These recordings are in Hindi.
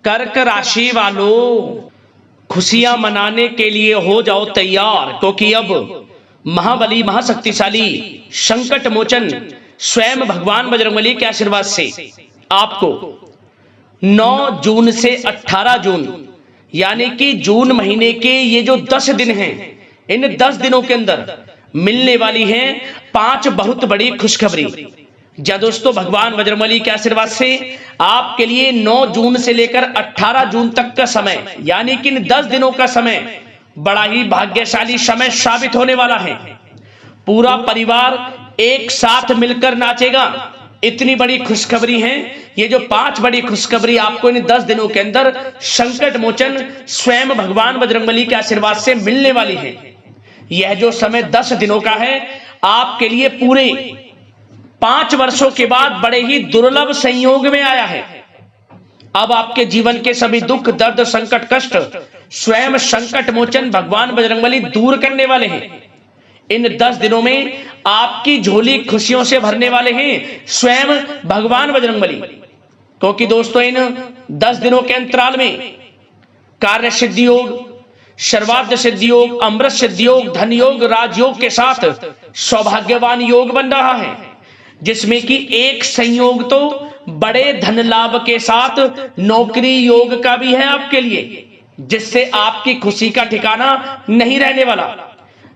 कर्क राशि वालों, खुशियां मनाने के लिए हो जाओ तैयार, क्योंकि अब महाबली महाशक्तिशाली संकट मोचन स्वयं भगवान बजरंगबली के आशीर्वाद से आपको 9 जून से 18 जून यानी कि जून महीने के ये जो 10 दिन हैं, इन 10 दिनों के अंदर मिलने वाली हैं 5 बहुत बड़ी खुशखबरी। जा दोस्तों, भगवान बजरंगबली के आशीर्वाद से आपके लिए 9 जून से लेकर 18 जून तक का समय यानी कि इन 10 दिनों का समय बड़ा ही भाग्यशाली समय साबित होने वाला है। पूरा परिवार एक साथ मिलकर नाचेगा, इतनी बड़ी खुशखबरी है। ये जो 5 बड़ी खुशखबरी आपको इन 10 दिनों के अंदर संकट मोचन स्वयं भगवान बजरंगबली के आशीर्वाद से मिलने वाली है। यह जो समय 10 दिनों का है आपके लिए पूरे 5 वर्षों के बाद बड़े ही दुर्लभ संयोग में आया है। अब आपके जीवन के सभी दुख दर्द संकट कष्ट स्वयं संकट मोचन भगवान बजरंगबली दूर करने वाले हैं। इन 10 दिनों में आपकी झोली खुशियों से भरने वाले हैं स्वयं भगवान बजरंगबली, क्योंकि दोस्तों इन 10 दिनों के अंतराल में कार्य सिद्धि योग, सर्वार्थ सिद्धि योग, अमृत सिद्धि योग, धन योग, राजयोग के साथ सौभाग्यवान योग बन रहा है, जिसमें कि एक संयोग तो बड़े धन लाभ के साथ नौकरी योग का भी है आपके लिए, जिससे आपकी खुशी का ठिकाना नहीं रहने वाला।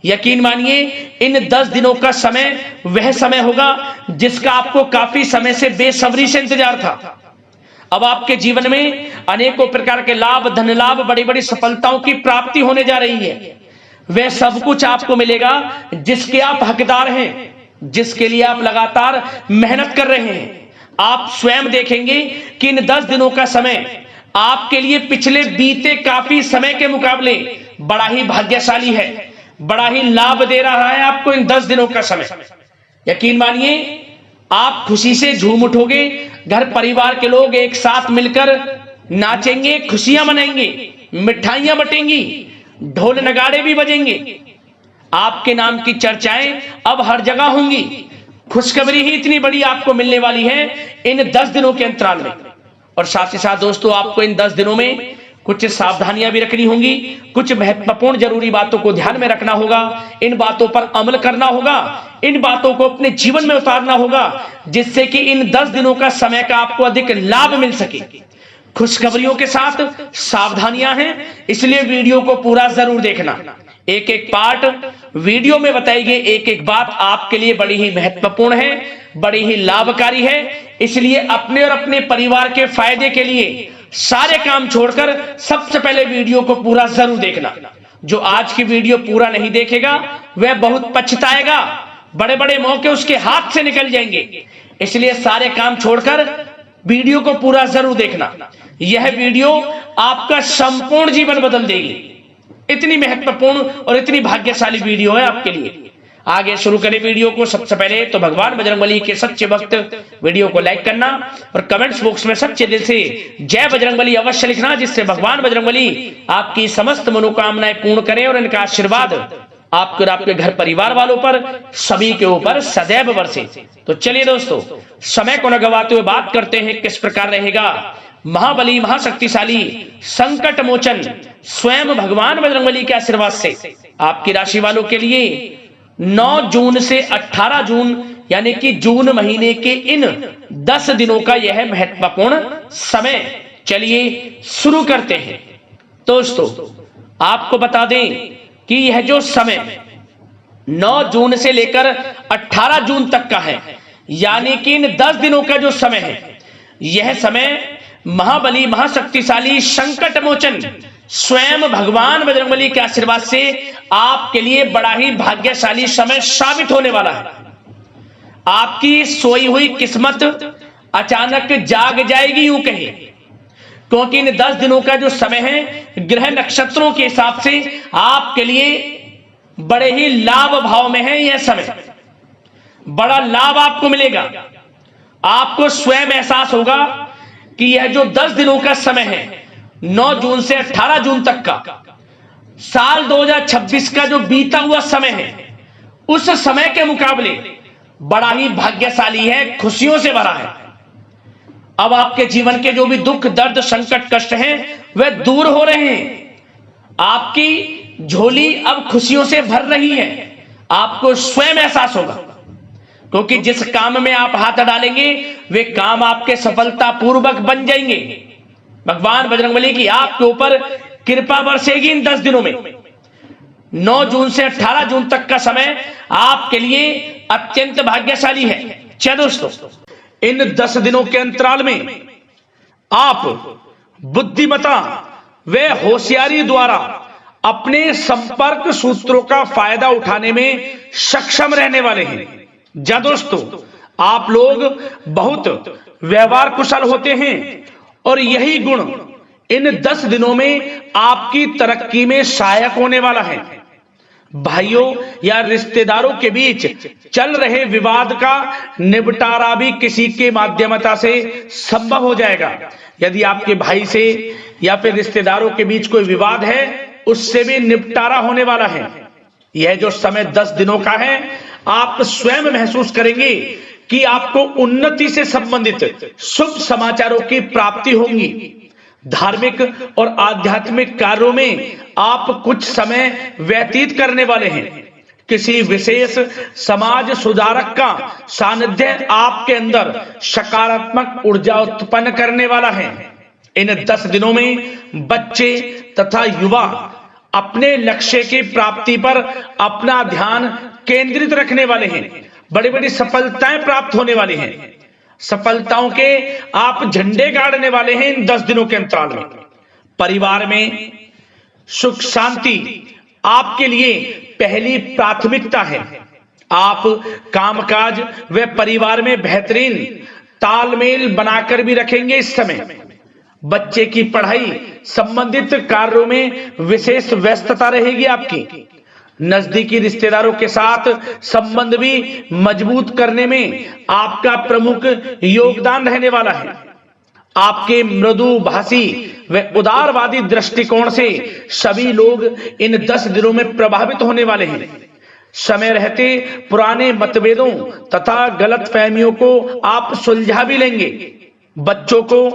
यकीन मानिए इन 10 दिनों का समय वह समय होगा जिसका आपको काफी समय से बेसब्री से इंतजार था। अब आपके जीवन में अनेकों प्रकार के लाभ, धन लाभ, बड़ी बड़ी सफलताओं की प्राप्ति होने जा रही है। वह सब कुछ आपको मिलेगा जिसके आप हकदार हैं, जिसके लिए आप लगातार मेहनत कर रहे हैं। आप स्वयं देखेंगे कि इन 10 दिनों का समय आपके लिए पिछले बीते काफी समय के मुकाबले बड़ा ही भाग्यशाली है, बड़ा ही लाभ दे रहा है आपको इन 10 दिनों का समय। यकीन मानिए आप खुशी से झूम उठोगे, घर परिवार के लोग एक साथ मिलकर नाचेंगे, खुशियां मनाएंगे, मिठाइयां बटेंगी, ढोल नगाड़े भी बजेंगे। आपके नाम की चर्चाएं अब हर जगह होंगी। खुशखबरी ही इतनी बड़ी आपको मिलने वाली है इन 10 दिनों के अंतराल में। और साथ ही साथ दोस्तों आपको इन 10 दिनों में कुछ सावधानियां भी रखनी होंगी, कुछ महत्वपूर्ण जरूरी बातों को ध्यान में रखना होगा, इन बातों पर अमल करना होगा, इन बातों को अपने जीवन में उतारना होगा, जिससे कि इन 10 दिनों का समय का आपको अधिक लाभ मिल सके। खुशखबरियों के साथ सावधानियां हैं, इसलिए वीडियो को पूरा जरूर देखना। एक एक पार्ट वीडियो में बताई गई एक एक बात आपके लिए बड़ी ही महत्वपूर्ण है, बड़ी ही लाभकारी है। इसलिए अपने और अपने परिवार के फायदे के लिए सारे काम छोड़कर सबसे पहले वीडियो को पूरा जरूर देखना। जो आज की वीडियो पूरा नहीं देखेगा वह बहुत पछताएगा, बड़े बड़े मौके उसके हाथ से निकल जाएंगे। इसलिए सारे काम छोड़कर वीडियो को पूरा जरूर देखना। यह वीडियो आपका संपूर्ण जीवन बदल देगी। इतनी महत्वपूर्ण और इतनी भाग्यशाली वीडियो है आपके लिए। आगे शुरू करें वीडियो को। सबसे पहले तो भगवान बजरंगबली के सच्चे भक्त वीडियो को लाइक करना और कमेंट्स बॉक्स में सच्चे दिल से जय बजरंगबली अवश्य लिखना, जिससे भगवान बजरंगबली आपकी समस्त मनोकामनाएं पूर्ण करें और इनका आशीर्वाद आपके और आपके घर परिवार वालों पर सभी के ऊपर सदैव बरसे। तो चलिए दोस्तों, समय को न गवाते हुए बात करते हैं किस प्रकार रहेगा महाबली महाशक्तिशाली संकट मोचन स्वयं भगवान बजरंगबली के आशीर्वाद से आपकी राशि वालों के लिए 9 जून से 18 जून यानी कि जून महीने के इन 10 दिनों का यह महत्वपूर्ण समय। चलिए शुरू करते हैं। दोस्तों आपको बता दें कि यह जो समय 9 जून से लेकर 18 जून तक का है, यानी कि इन 10 दिनों का जो समय है, यह समय महाबली महाशक्तिशाली संकट मोचन स्वयं भगवान बजरंगबली के आशीर्वाद से आपके लिए बड़ा ही भाग्यशाली समय साबित होने वाला है। आपकी सोई हुई किस्मत अचानक जाग जाएगी यूं कहे, क्योंकि इन 10 दिनों का जो समय है ग्रह नक्षत्रों के हिसाब से आपके लिए बड़े ही लाभ भाव में है। यह समय बड़ा लाभ आपको मिलेगा। आपको स्वयं एहसास होगा कि यह जो 10 दिनों का समय है 9 जून से 18 जून तक का साल 2026 का जो बीता हुआ समय है, उस समय के मुकाबले बड़ा ही भाग्यशाली है, खुशियों से भरा है। अब आपके जीवन के जो भी दुख दर्द संकट कष्ट हैं वे दूर हो रहे हैं। आपकी झोली अब खुशियों से भर रही है। आपको स्वयं एहसास होगा, क्योंकि जिस काम में आप हाथ डालेंगे वे काम आपके सफलता पूर्वक बन जाएंगे। भगवान बजरंगबली की आपके ऊपर कृपा बरसेगी। इन 10 दिनों में 9 जून से 18 जून तक का समय आपके लिए अत्यंत भाग्यशाली है। चलो दोस्तों, इन 10 दिनों के अंतराल में आप बुद्धिमता व होशियारी द्वारा अपने संपर्क सूत्रों का फायदा उठाने में सक्षम रहने वाले हैं। जा दोस्तों, आप लोग बहुत व्यवहार कुशल होते हैं और यही गुण इन 10 दिनों में आपकी तरक्की में सहायक होने वाला है। भाइयों या रिश्तेदारों के बीच चल रहे विवाद का निपटारा भी किसी के माध्यमता से संभव हो जाएगा। यदि आपके भाई से या फिर रिश्तेदारों के बीच कोई विवाद है, उससे भी निपटारा होने वाला है। यह जो समय 10 दिनों का है, आप स्वयं महसूस करेंगे कि आपको उन्नति से संबंधित शुभ समाचारों की प्राप्ति होगी। धार्मिक और आध्यात्मिक कार्यों में आप कुछ समय व्यतीत करने वाले हैं। किसी विशेष समाज सुधारक का सानिध्य आपके अंदर सकारात्मक ऊर्जा उत्पन्न करने वाला है। इन 10 दिनों में बच्चे तथा युवा अपने लक्ष्य की प्राप्ति पर अपना ध्यान केंद्रित रखने वाले हैं। बड़ी बड़ी सफलताएं प्राप्त होने वाली हैं। सफलताओं के आप झंडे गाड़ने वाले हैं इन 10 दिनों के अंतराल में। परिवार में सुख शांति आपके लिए पहली प्राथमिकता है। आप कामकाज व परिवार में बेहतरीन तालमेल बनाकर भी रखेंगे। इस समय बच्चे की पढ़ाई संबंधित कार्यों में विशेष व्यस्तता रहेगी आपकी। नजदीकी रिश्तेदारों के साथ संबंध भी मजबूत करने में आपका प्रमुख योगदान रहने वाला है। आपके मृदु भाषी व उदारवादी दृष्टिकोण से सभी लोग इन 10 दिनों में प्रभावित होने वाले हैं। समय रहते पुराने मतभेदों तथा गलतफहमियों को आप सुलझा भी लेंगे। बच्चों को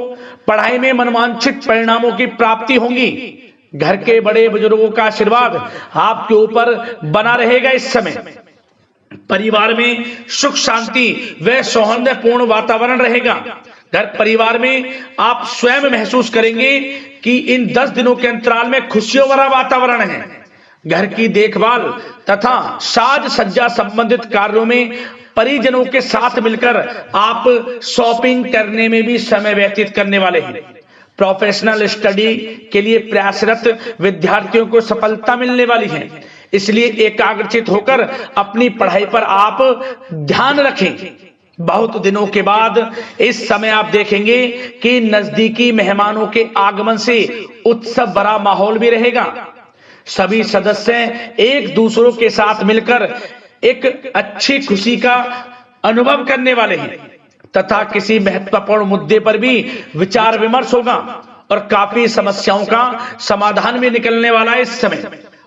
पढ़ाई में मनवांछित परिणामों की प्राप्ति होगी। घर के बड़े बुजुर्गों का आशीर्वाद आपके ऊपर बना रहेगा। इस समय परिवार में सुख शांति व सौहार्दपूर्ण वातावरण रहेगा। घर परिवार में आप स्वयं महसूस करेंगे कि इन 10 दिनों के अंतराल में खुशियों भरा वातावरण है। घर की देखभाल तथा साज सज्जा संबंधित कार्यों में परिजनों के साथ मिलकर आप शॉपिंग करने में भी समय व्यतीत करने वाले हैं। प्रोफेशनल स्टडी के लिए प्रयासरत विद्यार्थियों को सफलता मिलने वाली है। इसलिए एकाग्रचित होकर अपनी पढ़ाई पर आप ध्यान रखें। बहुत दिनों के बाद इस समय आप देखेंगे कि नजदीकी मेहमानों के आगमन से उत्सव भरा माहौल भी रहेगा। सभी सदस्य एक दूसरों के साथ मिलकर एक अच्छी खुशी का अनुभव करने वाले हैं तथा किसी महत्वपूर्ण मुद्दे पर भी विचार विमर्श होगा और काफी समस्याओं का समाधान भी निकलने वाला है इस समय।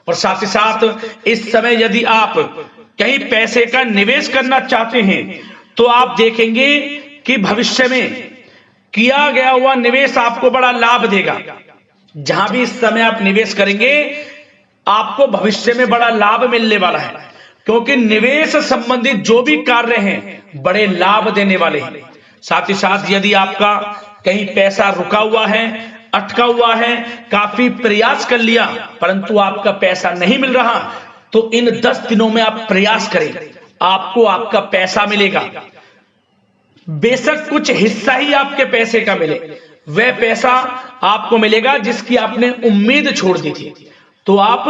और साथ ही साथ इस समय यदि आप कहीं पैसे का निवेश करना चाहते हैं तो आप देखेंगे कि भविष्य में किया गया हुआ निवेश आपको बड़ा लाभ देगा। जहां भी इस समय आप निवेश करेंगे आपको भविष्य में बड़ा लाभ मिलने वाला है, क्योंकि निवेश संबंधित जो भी कार्य हैं बड़े लाभ देने वाले हैं। साथ ही साथ यदि आपका कहीं पैसा रुका हुआ है, अटका हुआ है, काफी प्रयास कर लिया परंतु आपका पैसा नहीं मिल रहा, तो इन 10 दिनों में आप प्रयास करें, आपको आपका पैसा मिलेगा। बेशक कुछ हिस्सा ही आपके पैसे का मिले, वह पैसा आपको मिलेगा जिसकी आपने उम्मीद छोड़ दी थी। तो आप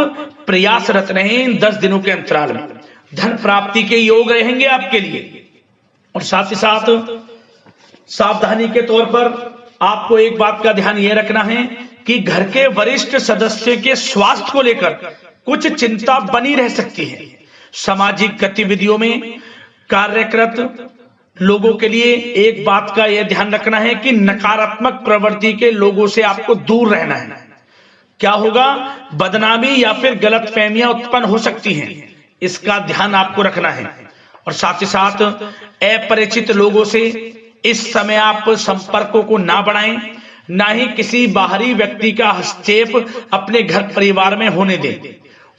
प्रयासरत रहें इन 10 दिनों के अंतराल में। धन प्राप्ति के योग रहेंगे आपके लिए। और साथ ही साथ सावधानी के तौर पर आपको एक बात का ध्यान यह रखना है कि घर के वरिष्ठ सदस्य के स्वास्थ्य को लेकर कुछ चिंता बनी रह सकती है। सामाजिक गतिविधियों में कार्यरत लोगों के लिए एक बात का यह ध्यान रखना है कि नकारात्मक प्रवृत्ति के लोगों से आपको दूर रहना है। क्या होगा, बदनामी या फिर गलतफहमियां उत्पन्न हो सकती हैं, इसका ध्यान आपको रखना है। और साथ ही साथ अपरिचित लोगों से इस समय आप संपर्कों को ना बढ़ाएं, ना ही किसी बाहरी व्यक्ति का हस्तक्षेप अपने घर परिवार में होने दें।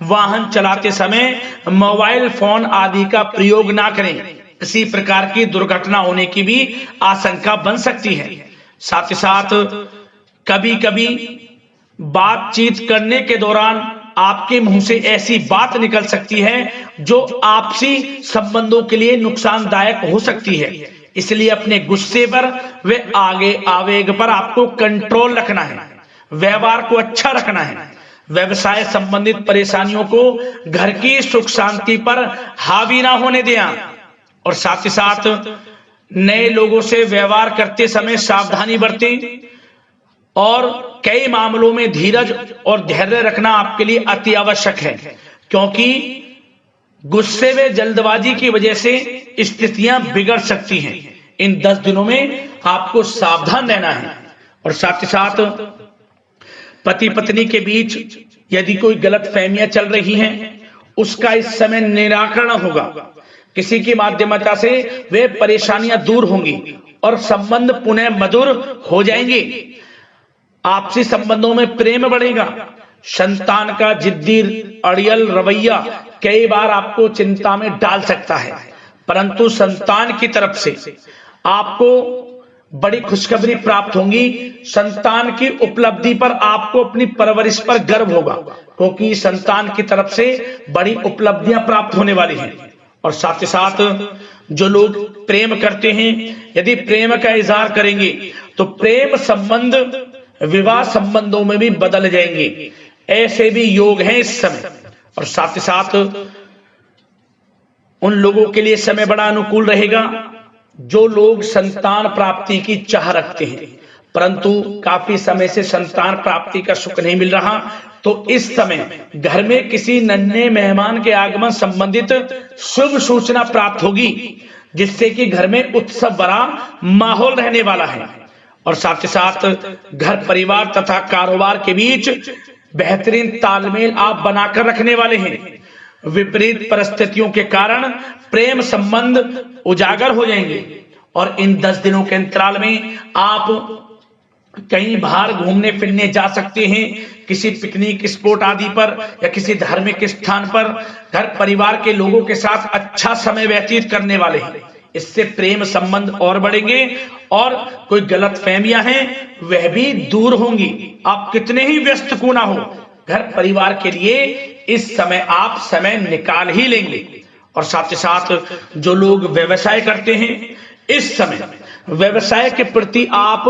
वाहन चलाते समय मोबाइल फोन आदि का प्रयोग ना करें, किसी प्रकार की दुर्घटना होने की भी आशंका बन सकती है। साथ ही साथ कभी कभी बातचीत करने के दौरान आपके मुंह से ऐसी बात निकल सकती है जो आपसी संबंधों के लिए नुकसानदायक हो सकती है। इसलिए अपने गुस्से पर व आगे आवेग पर आपको कंट्रोल रखना है, व्यवहार को अच्छा रखना है। व्यवसाय संबंधित परेशानियों को घर की सुख शांति पर हावी ना होने दें। और साथ ही साथ नए लोगों से व्यवहार करते समय सावधानी बरतें और कई मामलों में धीरज और धैर्य रखना आपके लिए अति आवश्यक है, क्योंकि गुस्से में जल्दबाजी की वजह से स्थितियां बिगड़ सकती हैं। इन 10 दिनों में आपको सावधान रहना है। और साथ ही साथ पति पत्नी के बीच यदि कोई गलत फहमियां चल रही हैं, उसका इस समय निराकरण होगा। किसी की माध्यमता से वे परेशानियां दूर होंगी और संबंध पुनः मधुर हो जाएंगे। आपसी संबंधों में प्रेम बढ़ेगा। संतान का जिद्दी अड़ियल रवैया कई बार आपको चिंता में डाल सकता है, परंतु संतान की तरफ से आपको बड़ी खुशखबरी प्राप्त होगी। संतान की उपलब्धि पर आपको अपनी परवरिश पर गर्व होगा, क्योंकि संतान की तरफ से बड़ी उपलब्धियां प्राप्त होने वाली हैं। और साथ ही साथ जो लोग प्रेम करते हैं, यदि प्रेम का इजहार करेंगे तो प्रेम संबंध विवाह संबंधों में भी बदल जाएंगे। ऐसे भी योग हैं इस समय। और साथ ही साथ उन लोगों के लिए समय बड़ा अनुकूल रहेगा जो लोग संतान प्राप्ति की चाह रखते हैं, परंतु काफी समय से संतान प्राप्ति का सुख नहीं मिल रहा, तो इस समय घर में किसी नन्हे मेहमान के आगमन संबंधित शुभ सूचना प्राप्त होगी, जिससे कि घर में उत्सव भरा माहौल रहने वाला है। और साथ ही साथ घर परिवार तथा कारोबार के बीच बेहतरीन तालमेल आप बनाकर रखने वाले हैं। विपरीत परिस्थितियों के कारण प्रेम संबंध उजागर हो जाएंगे और इन 10 दिनों के अंतराल में आप कहीं बाहर घूमने फिरने जा सकते हैं, किसी पिकनिक स्पॉट आदि पर या किसी धार्मिक स्थान पर घर परिवार के लोगों के साथ अच्छा समय व्यतीत करने वाले हैं। इससे प्रेम संबंध और बढ़ेंगे और कोई गलत फहमियां हैं वह भी दूर होंगी। आप कितने ही व्यस्त क्यों ना हो, घर परिवार के लिए इस समय आप समय निकाल ही लेंगे। और साथ ही साथ जो लोग व्यवसाय करते हैं, इस समय व्यवसाय के प्रति आप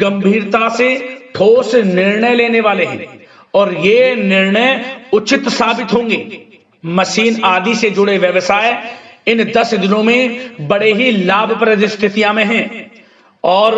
गंभीरता से ठोस निर्णय लेने वाले हैं और ये निर्णय उचित साबित होंगे। मशीन आदि से जुड़े व्यवसाय इन 10 दिनों में बड़े ही लाभप्रद स्थितियां में हैं। और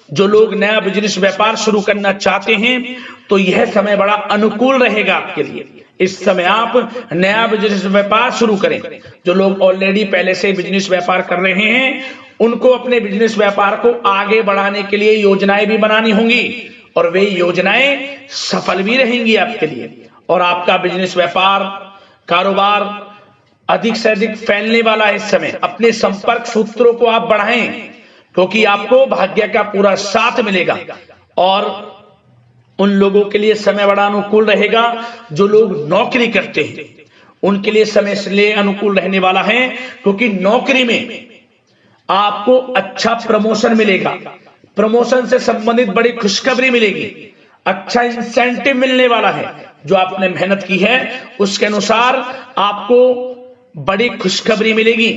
जो लोग नया बिजनेस व्यापार शुरू करना चाहते हैं तो यह समय बड़ा अनुकूल रहेगा आपके लिए। इस समय आप नया बिजनेस व्यापार शुरू करें। जो लोग ऑलरेडी पहले से बिजनेस व्यापार कर रहे हैं, उनको अपने बिजनेस व्यापार को आगे बढ़ाने के लिए योजनाएं भी बनानी होंगी और वे योजनाएं सफल भी रहेंगी आपके लिए। और आपका बिजनेस व्यापार कारोबार अधिक से अधिक फैलने वाला है। इस समय अपने संपर्क सूत्रों को आप बढ़ाएं, क्योंकि आपको भाग्य का पूरा साथ मिलेगा। और उन लोगों के लिए समय बड़ा अनुकूल रहेगा जो लोग नौकरी करते हैं, उनके लिए समय इसलिए अनुकूल रहने वाला है क्योंकि नौकरी में आपको अच्छा प्रमोशन मिलेगा। प्रमोशन से संबंधित बड़ी खुशखबरी मिलेगी, अच्छा इंसेंटिव मिलने वाला है। जो आपने मेहनत की है उसके अनुसार आपको बड़ी खुशखबरी मिलेगी।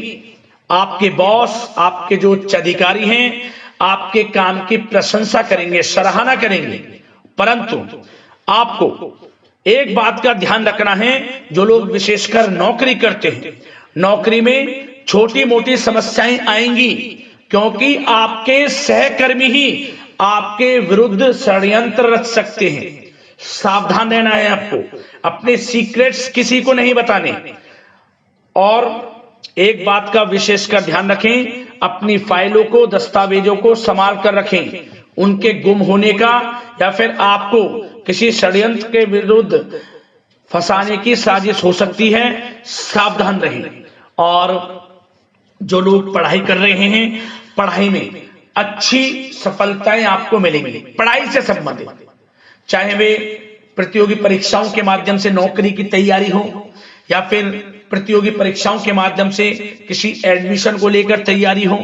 आपके बॉस, आपके जो उच्च अधिकारी हैं, आपके काम की प्रशंसा करेंगे, सराहना करेंगे। परंतु आपको एक बात का ध्यान रखना है, जो लोग विशेषकर नौकरी करते हैं, नौकरी में छोटी मोटी समस्याएं आएंगी, क्योंकि आपके सहकर्मी ही आपके विरुद्ध षड्यंत्र रच सकते हैं। सावधान रहना है आपको, अपने सीक्रेट्स किसी को नहीं बताने। और एक बात का विशेषकर ध्यान रखें, अपनी फाइलों को, दस्तावेजों को संभाल कर रखें। उनके गुम होने का या फिर आपको किसी षड्यंत्र के विरुद्ध फंसाने की साजिश हो सकती है, सावधान रहें। और जो लोग पढ़ाई कर रहे हैं, पढ़ाई में अच्छी सफलताएं आपको मिलेंगी पढ़ाई से संबंधित, चाहे वे प्रतियोगी परीक्षाओं के माध्यम से नौकरी की तैयारी हो या फिर प्रतियोगी परीक्षाओं के माध्यम से किसी एडमिशन को लेकर तैयारी हो।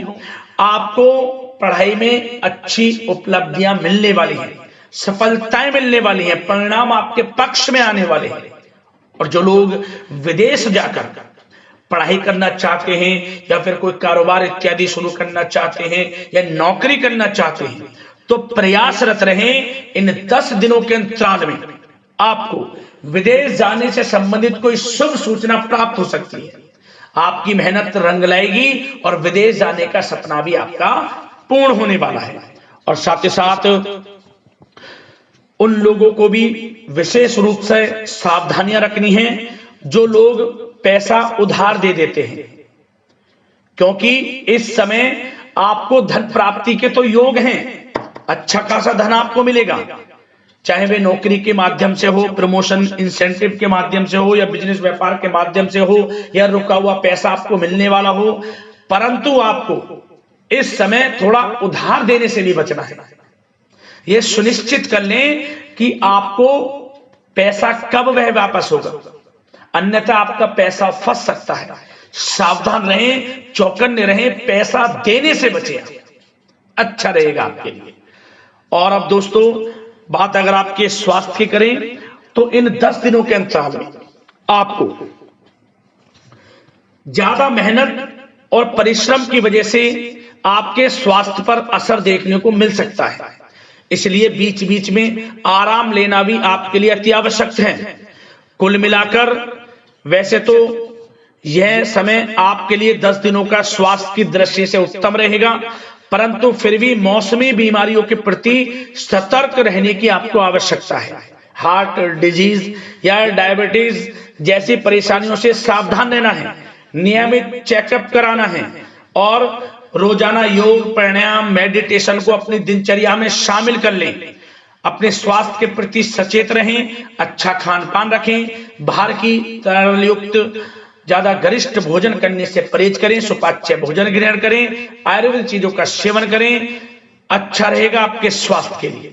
आपको पढ़ाई में अच्छी उपलब्धियां मिलने वाली हैं, सफलताएं मिलने वाली हैं, परिणाम आपके पक्ष में आने वाले हैं। और जो लोग विदेश जाकर पढ़ाई करना चाहते हैं या फिर कोई कारोबार इत्यादि शुरू करना चाहते हैं या नौकरी करना चाहते हैं, तो प्रयासरत रहें। इन 10 दिनों के अंतराल में आपको विदेश जाने से संबंधित कोई शुभ सूचना प्राप्त हो सकती है। आपकी मेहनत रंग लाएगी और विदेश जाने का सपना भी आपका पूर्ण होने वाला है। और साथ ही साथ उन लोगों को भी विशेष रूप से सावधानियां रखनी है जो लोग पैसा उधार दे देते हैं, क्योंकि इस समय आपको धन प्राप्ति के तो योग हैं, अच्छा खासा धन आपको मिलेगा, चाहे वे नौकरी के माध्यम से हो, प्रमोशन इंसेंटिव के माध्यम से हो, या बिजनेस व्यापार के माध्यम से हो, या रुका हुआ पैसा आपको मिलने वाला हो। परंतु आपको इस समय थोड़ा उधार देने से भी बचना है। यह सुनिश्चित कर लें कि आपको पैसा कब वह वापस होगा, अन्यथा आपका पैसा फंस सकता है। सावधान रहें, चौकन्ने रहें, पैसा देने से बचें, अच्छा रहेगा आपके लिए। और अब दोस्तों बात अगर आपके स्वास्थ्य की करें तो इन 10 दिनों के अंतराल में आपको ज्यादा मेहनत और परिश्रम की वजह से आपके स्वास्थ्य पर असर देखने को मिल सकता है, इसलिए बीच बीच में आराम लेना भी आपके लिए अति आवश्यक है। कुल मिलाकर वैसे तो यह समय आपके लिए 10 दिनों का स्वास्थ्य की दृष्टि से उत्तम रहेगा, परंतु फिर भी मौसमी बीमारियों के प्रति सतर्क रहने की आपको आवश्यकता है। हार्ट डिजीज या डायबिटीज जैसी परेशानियों से सावधान रहना है, नियमित चेकअप कराना है और रोजाना योग, प्राणायाम, मेडिटेशन को अपनी दिनचर्या में शामिल कर लें। अपने स्वास्थ्य के प्रति सचेत रहें, अच्छा खान पान रखें, बाहर की तरल युक्त ज्यादा गरिष्ठ भोजन करने से परहेज करें, सुपाच्य भोजन ग्रहण करें, आयुर्वेदिक चीजों का सेवन करें, अच्छा रहेगा आपके स्वास्थ्य के लिए।